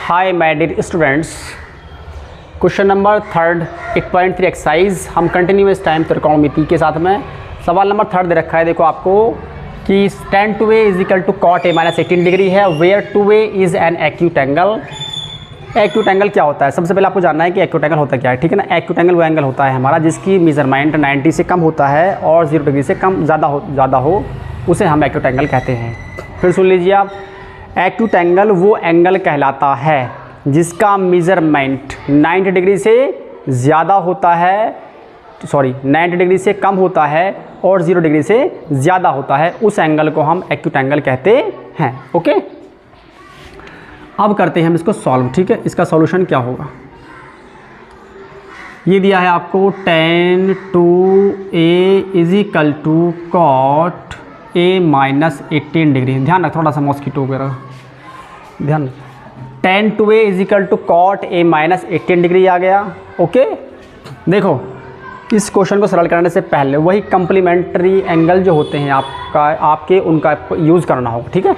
Hi my dear students, question number 3 8.3 exercise हम continuous time त्रिकोणमिति के साथ में सवाल नंबर 3 दे रखा है। देखो आपको कि tan 2a is equal to cot a minus 18 degree है where 2a is an acute angle. Acute angle क्या होता है? सबसे पहले आपको जानना है कि एक्यूट एंगल होता क्या है, ठीक है ना। एक्यूट एंगल वो एंगल होता है हमारा जिसकी मेजरमेंट 90 से कम होता है और 0 डिग्री से कम ज़्यादा हो उसे हम एक्यूट एंगल कहते हैं। फिर सुन लीजिए आप, एक्यूट एंगल वो एंगल कहलाता है जिसका मेजरमेंट 90 डिग्री से ज़्यादा होता है, 90 डिग्री से कम होता है और 0 डिग्री से ज़्यादा होता है, उस एंगल को हम एक्यूट एंगल कहते हैं। ओके, अब करते हैं हम इसको सॉल्व, ठीक है। इसका सॉल्यूशन क्या होगा, ये दिया है आपको tan 2a is equal to cot a minus 18 degree. ध्यान रख, थोड़ा सा मॉस्किटो वगैरह ध्यान। tan 2a is equal to cot a minus 18 degree आ गया। ओके, देखो इस क्वेश्चन को सरल करने से पहले वही कंप्लीमेंट्री एंगल जो होते हैं आपके उनका यूज़ करना होगा, ठीक है।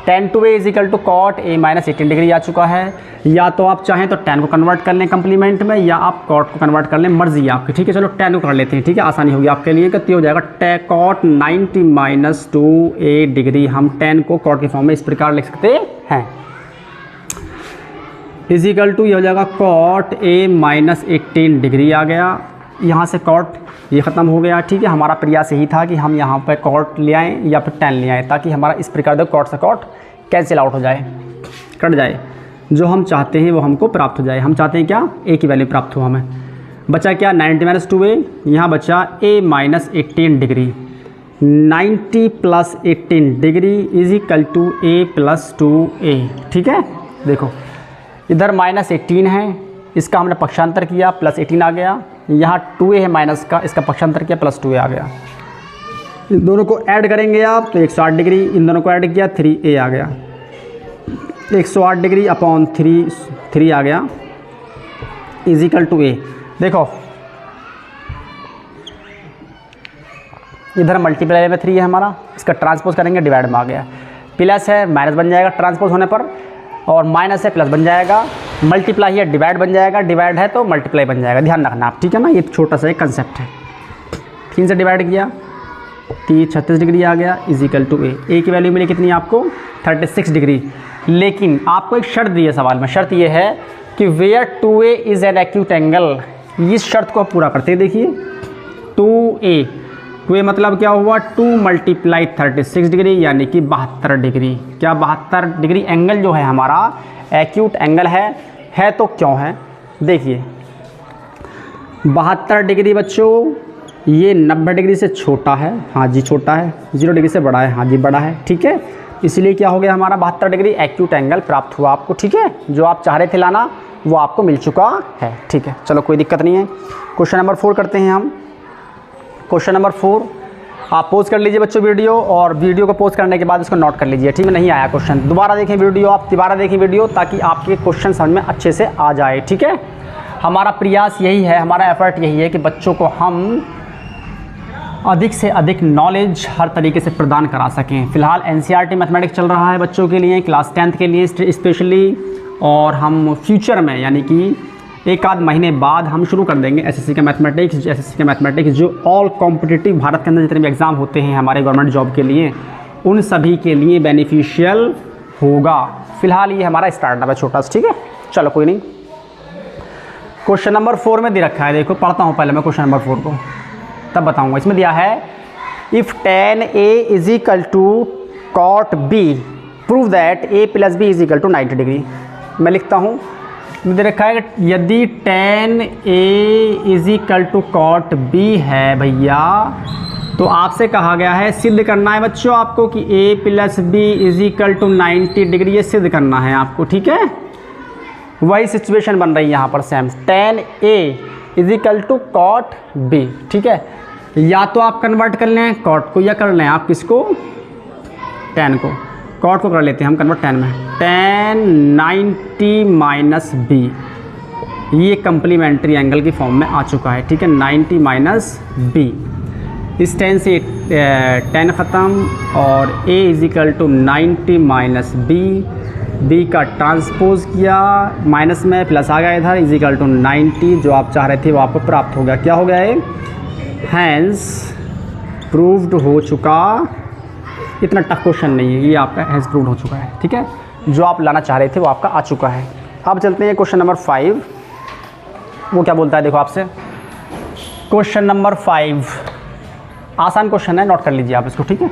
tan 2a is equal to cot a minus 18 degree आ चुका है। या तो आप चाहें तो tan को कन्वर्ट कर लें कंप्लीमेंट में, या आप cot को कन्वर्ट कर लें, मर्जी है आपकी, ठीक है। चलो tan को कर लेते हैं, ठीक है, आसानी होगी आपके लिए। कितनी हो जाएगा cot 90 माइनस 2a डिग्री। हम tan को cot के फॉर्म में इस प्रकार लिख सकते हैं, इज इक्वल टू ये हो जाएगा cot a माइनस 18 डिग्री आ गया। यहाँ से cot ये ख़त्म हो गया, ठीक है। हमारा प्रयास यही था कि हम यहाँ पर cot ले आएँ या फिर tan ले आएँ ताकि हमारा इस प्रकार से cot से cot कैंसिल आउट हो जाए, कट जाए। जो हम चाहते हैं वो हमको प्राप्त हो जाए। हम चाहते हैं क्या, a की वैल्यू प्राप्त हो हमें। बचा क्या 90 माइनस 2a, यहाँ बचा a minus 18 degree. 90 plus 18 degree is equal to a plus 2a, ठीक है। देखो इधर माइनस 18 है, इसका हमने पक्षांतर किया प्लस 18 आ गया। यहाँ 2a है माइनस का, इसका पक्षांतर किया प्लस 2a आ गया। इन दोनों को ऐड करेंगे आप तो 108 डिग्री, इन दोनों को ऐड किया 3a आ गया। 108 डिग्री अपॉन 3 आ गया इज इक्वल टू a। देखो इधर मल्टीप्लाई में 3 है हमारा, इसका ट्रांसपोज करेंगे डिवाइड में आ गया। प्लस है माइनस बन जाएगा ट्रांसपोज होने पर, और माइनस है प्लस बन जाएगा। मल्टीप्लाई है डिवाइड बन जाएगा, डिवाइड है तो मल्टीप्लाई बन जाएगा। ध्यान रखना आप, ठीक है ना। ये छोटा सा एक कंसेप्ट है। 3 से डिवाइड किया 36 डिग्री आ गया इज इक्वल टू a की वैल्यू मिली कितनी आपको 36 डिग्री। लेकिन आपको एक शर्त दी है सवाल में, शर्त ये है कि where 2a is an acute angle. इस शर्त को आप पूरा करते हैं। देखिए 2a मतलब क्या हुआ, 2 मल्टीप्लाई 36 डिग्री यानी कि 72 डिग्री। क्या 72 डिग्री एंगल जो है हमारा एक्यूट एंगल है तो क्यों है, देखिए 72 डिग्री बच्चों ये 90 डिग्री से छोटा है, हाँ जी छोटा है। 0 डिग्री से बड़ा है, हाँ जी बड़ा है, ठीक है। इसलिए क्या हो गया हमारा 72 डिग्री एक्यूट एंगल प्राप्त हुआ आपको, ठीक है। जो आप चाह रहे थे लाना वो आपको मिल चुका है, ठीक है। चलो कोई दिक्कत नहीं है। क्वेश्चन नंबर 4 करते हैं हम। क्वेश्चन नंबर 4 आप पोज कर लीजिए बच्चों वीडियो, और वीडियो को पोज करने के बाद इसको नोट कर लीजिए, ठीक है। नहीं आया क्वेश्चन दोबारा देखें वीडियो, आप दोबारा देखें वीडियो ताकि आपके क्वेश्चन समझ में अच्छे से आ जाए, ठीक है। हमारा प्रयास यही है, हमारा एफर्ट यही है कि बच्चों को हम अधिक से अधिक नॉलेज हर तरीके से प्रदान करा सकें। फ़िलहाल NCERT मैथमेटिक्स चल रहा है बच्चों के लिए, क्लास 10th के लिए स्पेशली, और हम फ्यूचर में यानी कि एक आध महीने बाद हम शुरू कर देंगे SSC का मैथमेटिक्स जो ऑल कॉम्पिटिटिव भारत के अंदर जितने भी एग्ज़ाम होते हैं हमारे गवर्नमेंट जॉब के लिए, उन सभी के लिए बेनिफिशियल होगा। फ़िलहाल ये हमारा स्टार्टअप है छोटा सा, ठीक है। चलो कोई नहीं। क्वेश्चन नंबर 4 में दे रखा है, देखो पढ़ता हूँ पहले मैं क्वेश्चन नंबर 4 को, तब बताऊँगा। इसमें दिया है if tan a is equal to cot b prove that a plus b is equal to 90 degree. मैं लिखता हूँ, दे रखा है यदि tan a is equal to cot b है भैया, तो आपसे कहा गया है सिद्ध करना है बच्चों आपको कि a plus b is equal to 90 degree, ये सिद्ध करना है आपको, ठीक है। वही सिचुएशन बन रही है यहाँ पर same, tan a is equal to cot b, ठीक है। या तो आप कन्वर्ट कर लें cot को, या कर लें आप किसको, tan को। cot को कर लेते हैं हम कन्वर्ट tan में, tan 90 माइनस b, ये कंप्लीमेंट्री एंगल की फॉर्म में आ चुका है, ठीक है। 90 माइनस b, इस tan से tan ख़त्म, और a is equal to 90 minus b b का ट्रांसपोज किया, माइनस में प्लस आ गया इधर, इजिकल टू 90, जो आप चाह रहे थे वो आपको प्राप्त हो गया। क्या हो गया है? हैंस प्रूव्ड हो चुका। इतना टफ क्वेश्चन नहीं है ये, आपका हैंस प्रूव्ड हो चुका है, ठीक है। जो आप लाना चाह रहे थे वो आपका आ चुका है। अब चलते हैं क्वेश्चन नंबर 5। वो क्या बोलता है देखो आपसे। क्वेश्चन नंबर 5 आसान क्वेश्चन है, नोट कर लीजिए आप इसको, ठीक है।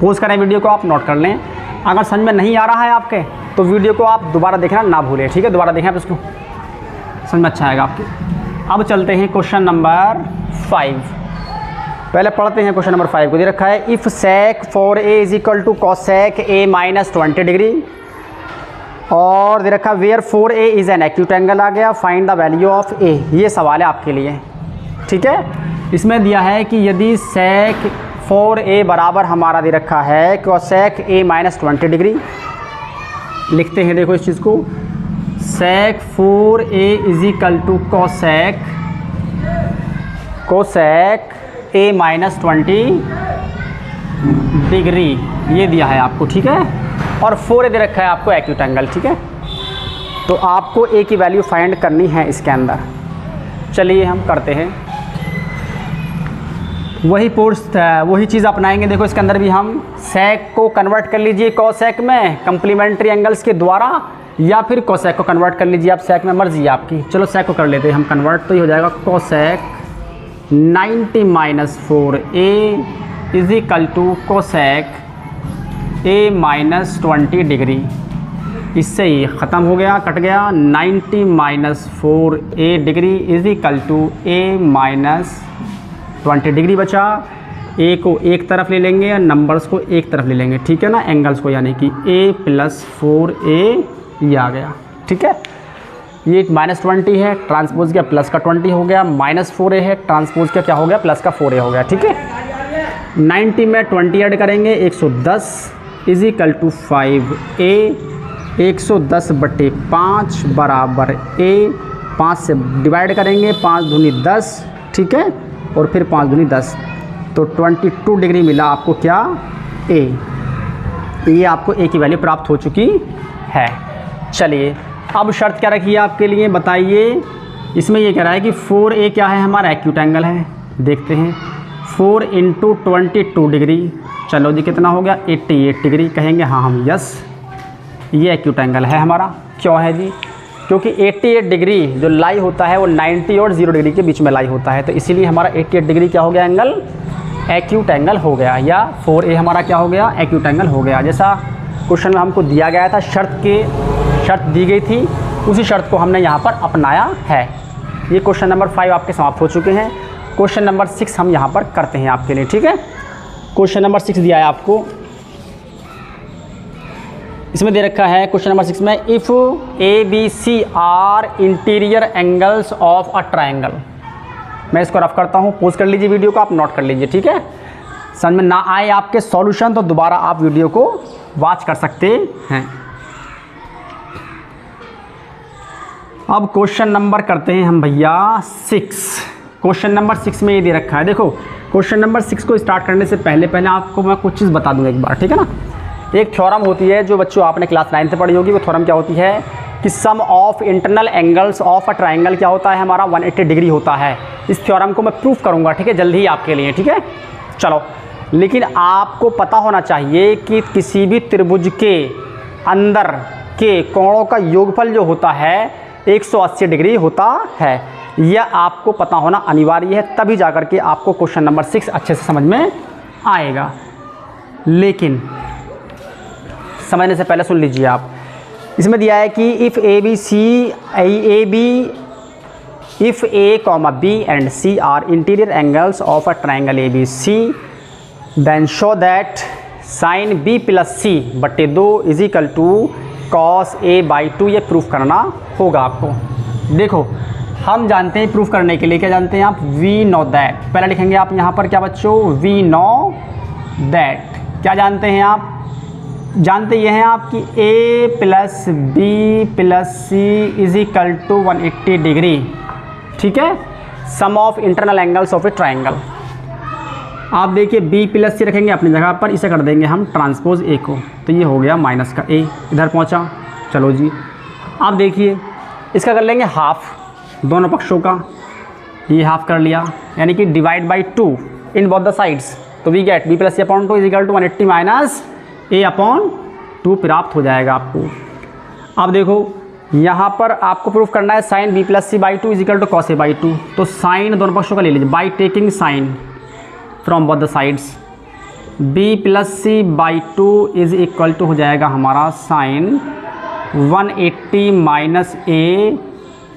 पोज करें वीडियो को, आप नोट कर लें। अगर समझ में नहीं आ रहा है आपके तो वीडियो को आप दोबारा देखना ना भूलें, ठीक है। दोबारा देखें आप इसको, समझ में अच्छा आएगा आपके। अब चलते हैं क्वेश्चन नंबर 5। पहले पढ़ते हैं क्वेश्चन नंबर 5 को। दे रखा है if sec 4a is equal to cosec a minus 20 degree, और दे रखा where 4a is an acute angle आ गया, find the value of a। ये सवाल है आपके लिए, ठीक है। इसमें दिया है कि यदि sec 4a बराबर हमारा दे रखा है cosec a माइनस 20 डिग्री, लिखते हैं देखो इस चीज़ को, sec 4a is equal to cosec a minus 20 degree, ये दिया है आपको, ठीक है। और 4a दे रखा है आपको एक्यूट एंगल, ठीक है। तो आपको a की वैल्यू फाइंड करनी है इसके अंदर। चलिए हम करते हैं, वही चीज़ अपनाएंगे। देखो इसके अंदर भी हम sec को कन्वर्ट कर लीजिए cosec में कम्प्लीमेंट्री एंगल्स के द्वारा, या फिर cosec को कन्वर्ट कर लीजिए आप sec में, मर्जी आपकी। चलो sec को कर लेते हैं हम कन्वर्ट, तो ये हो जाएगा cosec 90 minus 4a is equal to cosec a minus 20 degree. इससे ही ख़त्म हो गया, कट गया। 90 minus 4a degree is equal to a minus 20 degree बचा। a को एक तरफ ले लेंगे और नंबर्स को एक तरफ ले लेंगे, ठीक है ना, एंगल्स को, यानी कि a प्लस 4a ये आ गया, ठीक है। ये माइनस 20 है, ट्रांसपोज किया प्लस का 20 हो गया, माइनस 4a है, ट्रांसपोज किया क्या हो गया, प्लस का 4a हो गया, ठीक है। 90 में 20 ऐड करेंगे, 110 इज इक्वल टू 5a, 110 बटे 5 बराबर a, 5 से डिवाइड करेंगे, 5 दूनी 10, ठीक है, और फिर 5 दूनी 10, तो 22 डिग्री मिला आपको क्या, a। ये आपको a की वैल्यू प्राप्त हो चुकी है। चलिए अब शर्त क्या रखी है आपके लिए, बताइए। इसमें ये कह रहा है कि 4a क्या है, हमारा एक्यूट एंगल है। देखते हैं, 4 इंटू 22 डिग्री, चलो जी कितना हो गया, 88 डिग्री। कहेंगे हाँ हम यस, ये एक्यूट एंगल है हमारा। क्यों है जी? क्योंकि 88 डिग्री जो लाई होता है वो 90 और 0 डिग्री के बीच में लाई होता है, तो इसीलिए हमारा 88 डिग्री क्या हो गया, एंगल एक्यूट एंगल हो गया, या 4a हमारा क्या हो गया, एक्यूट एंगल हो गया। जैसा क्वेश्चन में हमको दिया गया था, शर्त दी गई थी, उसी शर्त को हमने यहाँ पर अपनाया है। ये क्वेश्चन नंबर 5 आपके समाप्त हो चुके हैं। क्वेश्चन नंबर 6 हम यहाँ पर करते हैं आपके लिए, ठीक है। क्वेश्चन नंबर 6 दिया है आपको, इसमें दे रखा है क्वेश्चन नंबर 6 में, if ABC are interior angles of a triangle. मैं इसको रफ करता हूँ, पोज कर लीजिए वीडियो को, आप नोट कर लीजिए, ठीक है। समझ में ना आए आपके सॉल्यूशन तो दोबारा आप वीडियो को वॉच कर सकते हैं। अब क्वेश्चन नंबर करते हैं हम भैया 6। क्वेश्चन नंबर 6 में ये दे रखा है, देखो क्वेश्चन नंबर 6 को स्टार्ट करने से पहले आपको मैं कुछ चीज़ बता दूँ एक बार, ठीक है ना। एक थ्योरम होती है जो बच्चों आपने क्लास 9 से पढ़ी होगी। वो थ्योरम क्या होती है कि sum of internal angles of a triangle क्या होता है हमारा, 180 डिग्री होता है। इस थ्योरम को मैं प्रूफ करूँगा, ठीक है, जल्दी ही आपके लिए, ठीक है। चलो, लेकिन आपको पता होना चाहिए कि किसी भी त्रिभुज के अंदर के कोणों का योगफल जो होता है 180 डिग्री होता है। यह आपको पता होना अनिवार्य है, तभी जाकर के आपको क्वेश्चन नंबर 6 अच्छे से समझ में आएगा। लेकिन समझने से पहले सुन लीजिए आप, इसमें दिया है कि if if A, B and C are interior angles of a triangle ABC, then show that sine B plus C बटे 2 is equal to cos A/2। ये प्रूफ करना होगा आपको। देखो हम जानते हैं प्रूफ करने के लिए, क्या जानते हैं आप, वी नो दैट। पहले लिखेंगे आप यहाँ पर क्या बच्चों, वी नो दैट। क्या जानते हैं आप, जानते ये हैं आप कि A plus B plus C is equal to 180 degree, ठीक है, sum of internal angles of a triangle. आप देखिए B प्लस C रखेंगे अपनी जगह पर, इसे कर देंगे हम ट्रांसपोज A को, तो ये हो गया माइनस का A, इधर पहुंचा, चलो जी, अब देखिए इसका कर लेंगे हाफ, दोनों पक्षों का ये हाफ कर लिया, यानी कि divide by 2 in both the sides, तो we get b plus upon 2 is equal to 180 minus a upon 2 प्राप्त हो जाएगा आपको। अब देखो यहाँ पर आपको प्रूफ करना है sine b plus C by 2 is equal to cos a by 2, तो साइन दोनों पक्षों का ले लीजिए by taking sine from both the sides, b plus C by 2 is equal to हो जाएगा हमारा साइन 180 माइनस a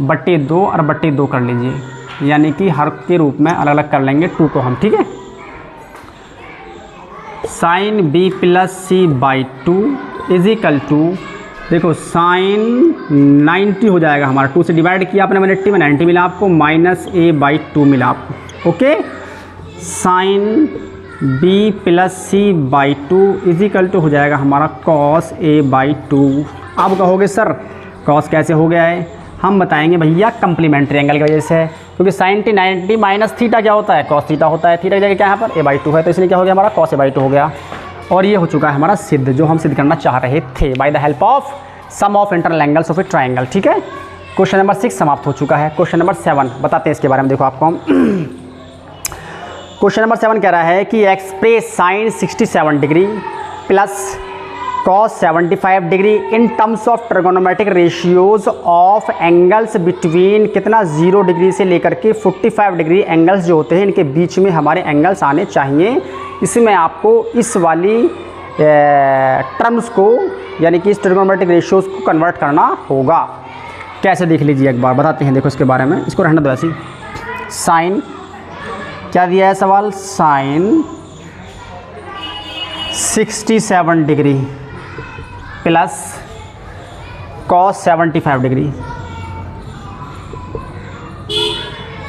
बट्टे 2 और बट्टे 2 कर लीजिए, यानी कि हर के रूप में अलग अलग कर लेंगे 2 को हम, ठीक है। Sine b plus C by 2 is equal to, देखो साइन 90 हो जाएगा हमारा, 2 से डिवाइड किया आपने 180 में 90 मिला आपको, माइनस a बाई 2 मिला आपको, okay. Sine b plus C by 2 is equal to हो जाएगा हमारा कॉस a बाई 2। अब कहोगे सर कॉस कैसे हो गया है, हम बताएंगे भैया कंप्लीमेंट्री एंगल की वजह से, क्योंकि साइन 90 माइनस थीटा क्या होता है, कॉस थीटा होता है, थीटा की जगह क्या है यहाँ पर a बाई 2 है, तो इसलिए क्या हो गया हमारा कॉस a बाई 2 हो गया। और ये हो चुका है हमारा सिद्ध, जो हम सिद्ध करना चाह रहे थे by the help of some of internal angles of a triangle, ठीक है। क्वेश्चन नंबर 6 समाप्त हो चुका है। क्वेश्चन नंबर 7 बताते हैं इसके बारे में, देखो आपको हम क्वेश्चन नंबर 7 कह रहा है कि express sine 67 degree plus cos 75 degree in terms of trigonometric ratios of angles between कितना 0 डिग्री से लेकर के 45 डिग्री एंगल्स जो होते हैं इनके बीच में हमारे एंगल्स आने चाहिए। इसमें आपको इस वाली टर्म्स को यानी कि इस ट्रिगोनोमेट्रिक रेशियोज को कन्वर्ट करना होगा। कैसे देख लीजिए एक बार बताते हैं, देखो इसके बारे में, इसको रहने दो ऐसी। साइन क्या दिया है सवाल, sine 67 degree plus cos 75 degree,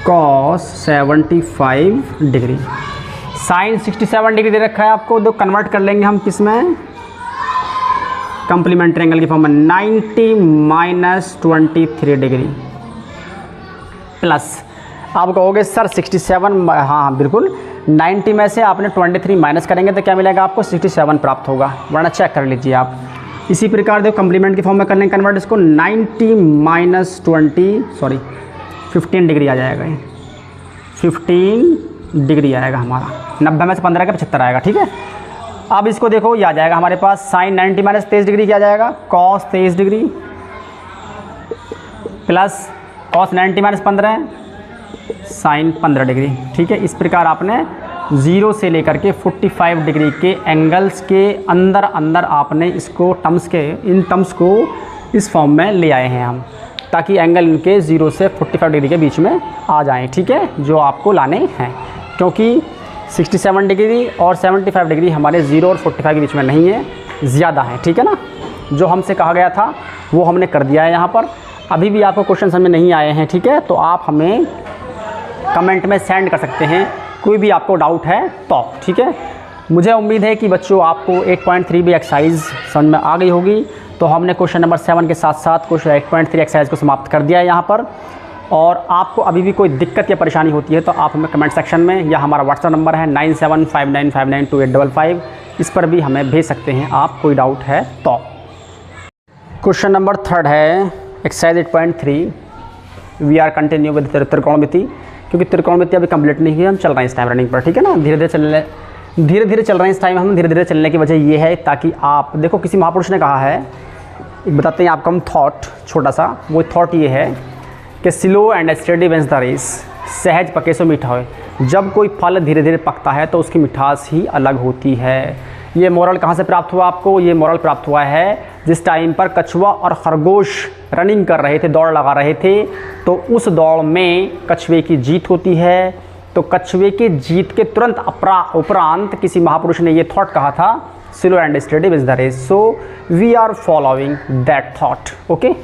cos 75 degree, sine 67 degree दे रखा है आपको, दो कन्वर्ट कर लेंगे हम किस में, कंप्लीमेंट्री एंगल की फॉर्म में 90 माइनस 23 डिग्री प्लस, आप कहोगे सर 67, हाँ बिल्कुल 90 में से आपने 23 माइनस करेंगे तो क्या मिलेगा आपको 67 प्राप्त होगा, वरना चेक कर लीजिए आप। इसी प्रकार देखो कंप्लीमेंट की फॉर्म में करने कन्वर्ट इसको 90 माइनस 15 डिग्री आ जाएगा, 15 डिग्री आएगा हमारा, 90 में से 15 का 75 आएगा, ठीक है। अब इसको देखो ये आ जाएगा हमारे पास साइन 90 माइनस 23 डिग्री क्या आ जाएगा, cos 23 degree plus cos 90 minus 15 sine 15 degree, ठीक है। इस प्रकार आपने 0 से लेकर के 45 डिग्री के एंगल्स के अंदर अंदर आपने इसको इन टर्म्स को इस फॉर्म में ले आए हैं हम, ताकि एंगल इनके 0 से 45 डिग्री के बीच में आ जाएं, ठीक है, जो आपको लाने हैं। क्योंकि 67 डिग्री और 75 डिग्री हमारे 0 और 45 के बीच में नहीं है, ज़्यादा है, ठीक है ना। जो हमसे कहा गया था वो हमने कर दिया है यहाँ पर। अभी भी आपको क्वेश्चन समझ में नहीं आए हैं, ठीक है, तो आप हमें कमेंट में सेंड कर सकते हैं कोई भी आपको डाउट है तो, ठीक है। मुझे उम्मीद है कि बच्चों आपको 8.3 भी एक्सरसाइज समझ में आ गई होगी। तो हमने क्वेश्चन नंबर 7 के साथ साथ क्वेश्चन 8.3 एक्सरसाइज को समाप्त कर दिया है यहाँ पर। और आपको अभी भी कोई दिक्कत या परेशानी होती है तो आप हमें कमेंट सेक्शन में, या हमारा व्हाट्सएप नंबर है 9759592855, इस पर भी हमें भेज सकते हैं आप, कोई डाउट है तो। क्वेश्चन नंबर 3 है exercise 8.3, we are continue with त्रिकोणमिति, क्योंकि त्रिकोणमिति अभी कंप्लीट नहीं हुई, हम चल रहे हैं इस टाइम रनिंग पर, ठीक है ना। धीरे धीरे चल रहे हैं इस टाइम हम, धीरे धीरे चलने की वजह ये है ताकि आप देखो, किसी महापुरुष ने कहा है, एक बताते हैं आपको हम थॉट छोटा सा, वो थॉट ये है कि slow and steady wins the race, सहज पके सो मीठा हो। जब कोई फल धीरे धीरे पकता है तो उसकी मिठास ही अलग होती है। ये मोरल कहाँ से प्राप्त हुआ आपको, ये मोरल प्राप्त हुआ है जिस टाइम पर कछुआ और खरगोश रनिंग कर रहे थे, दौड़ लगा रहे थे, तो उस दौड़ में कछुए की जीत होती है। तो कछुए की जीत के तुरंत उपरांत किसी महापुरुष ने ये थॉट कहा था, slow and steady wins the race, so we are following that thought, okay.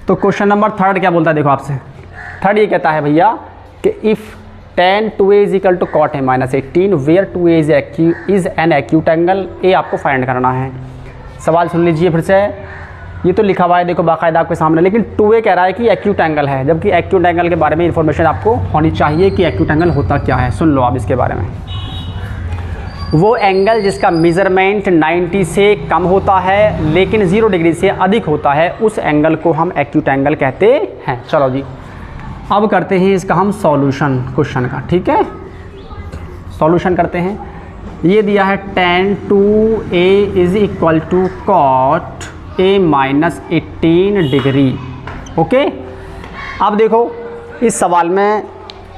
तो क्वेश्चन नंबर 3 क्या बोलता है, देखो आपसे 3 ये कहता है भैया कि if tan 2a is equal to cot a minus 18 where 2a is an acute angle, ए आपको फाइंड करना है। सवाल सुन लीजिए फिर से, ये तो लिखा हुआ है देखो बाकायदा आपके सामने, लेकिन 2a कह रहा है कि एक्यूट एंगल है, जबकि एक्यूट एंगल के बारे में इंफॉर्मेशन आपको होनी चाहिए कि एक्यूट एंगल होता क्या है। सुन लो आप इसके बारे में। वो एंगल जिसका मेज़रमेंट 90 से कम होता है लेकिन 0 डिग्री से अधिक होता है, उस एंगल को हम एक्यूट एंगल कहते हैं। चलो जी, अब करते हैं इसका हम सॉल्यूशन क्वेश्चन का, ठीक है। सॉल्यूशन करते हैं। ये दिया है tan 2a is equal to cot a minus 18 degree. Okay, अब देखो इस सवाल में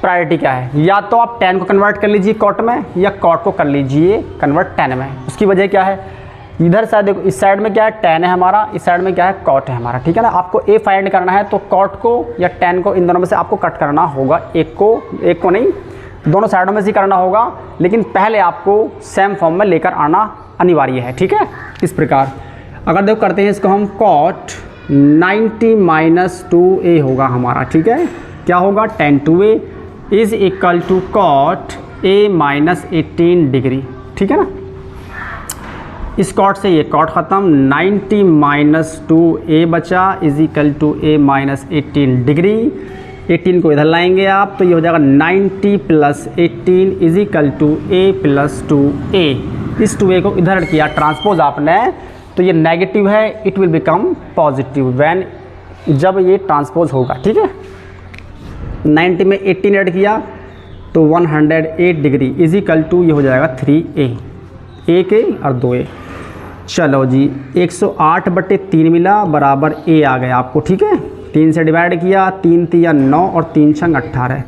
प्रायोरिटी क्या है, या तो आप tan को कन्वर्ट कर लीजिए कॉट में, या कॉट को कर लीजिए कन्वर्ट tan में। उसकी वजह क्या है, इधर साइड देखो, इस साइड में क्या है tan है हमारा, इस साइड में क्या है कॉट है हमारा, ठीक है ना। आपको a फाइंड करना है तो कॉट को या tan को, इन दोनों में से आपको कट करना होगा, एक को नहीं, दोनों साइडों में से करना होगा, लेकिन पहले आपको सेम फॉर्म में लेकर आना अनिवार्य है, ठीक है। इस प्रकार अगर देखो करते हैं इसको हम, कॉट 90 माइनस 2a होगा हमारा, ठीक है। क्या होगा, tan 2a is equal to cot a minus 18 degree, ठीक है ना। इस कॉट से ये कॉट ख़त्म, 90 माइनस 2a बचा is equal to a minus 18 degree. 18 को इधर लाएंगे आप तो ये हो जाएगा 90 plus 18 is equal to a plus 2a। इस 2a को इधर किया ट्रांसपोज आपने, तो ये नेगेटिव है, it will become positive when, जब ये ट्रांसपोज होगा, ठीक है। 90 में 18 ऐड किया तो 108 डिग्री इज इक्वल टू ये हो जाएगा 3a, a के और 2a। चलो जी, 108/3 मिला बराबर a आ गया आपको, ठीक है। 3 से डिवाइड किया, 3 3 9 और 3 6 18।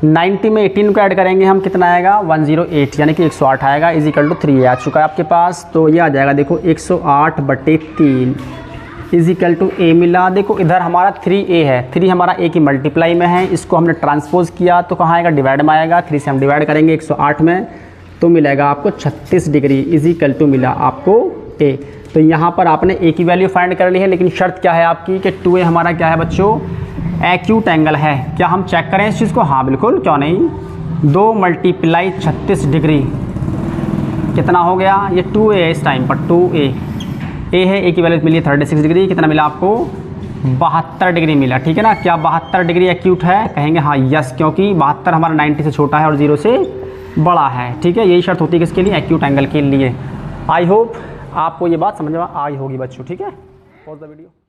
90 में 18 को ऐड करेंगे हम, कितना आएगा 108, यानी कि 108 आएगा इज इक्वल टू 3 आ चुका है आपके पास। तो ये आ जाएगा देखो 108/3 इज इक्वल टू a मिला। देखो इधर हमारा 3a है, 3 हमारा a की मल्टीप्लाई में है, इसको हमने ट्रांसपोज किया तो कहाँ आएगा, डिवाइड में आएगा। 3 से हम डिवाइड करेंगे 108 में तो मिलेगा आपको 36 डिग्री इज इक्वल टू मिला आपको a। तो यहाँ पर आपने a की वैल्यू फाइंड कर ली है, लेकिन शर्त क्या है आपकी कि 2a हमारा क्या है बच्चों, एक्यूट एंगल है। क्या हम चेक करें इस चीज़ को, हाँ बिल्कुल, क्यों नहीं। 2 मल्टीप्लाई 36 डिग्री कितना हो गया, ये 2a है इस टाइम पर, 2a a है, a की वैल्यू मिली 36 डिग्री, कितना मिला आपको 72 डिग्री मिला, ठीक है ना। क्या 72 डिग्री एक्यूट है, कहेंगे हाँ यस, क्योंकि 72 हमारा 90 से छोटा है और 0 से बड़ा है, ठीक है। यही शर्त होती है किसके लिए, एक्यूट एंगल के लिए। आई होप आपको ये बात समझ में आई होगी बच्चों, ठीक है। Pause the video.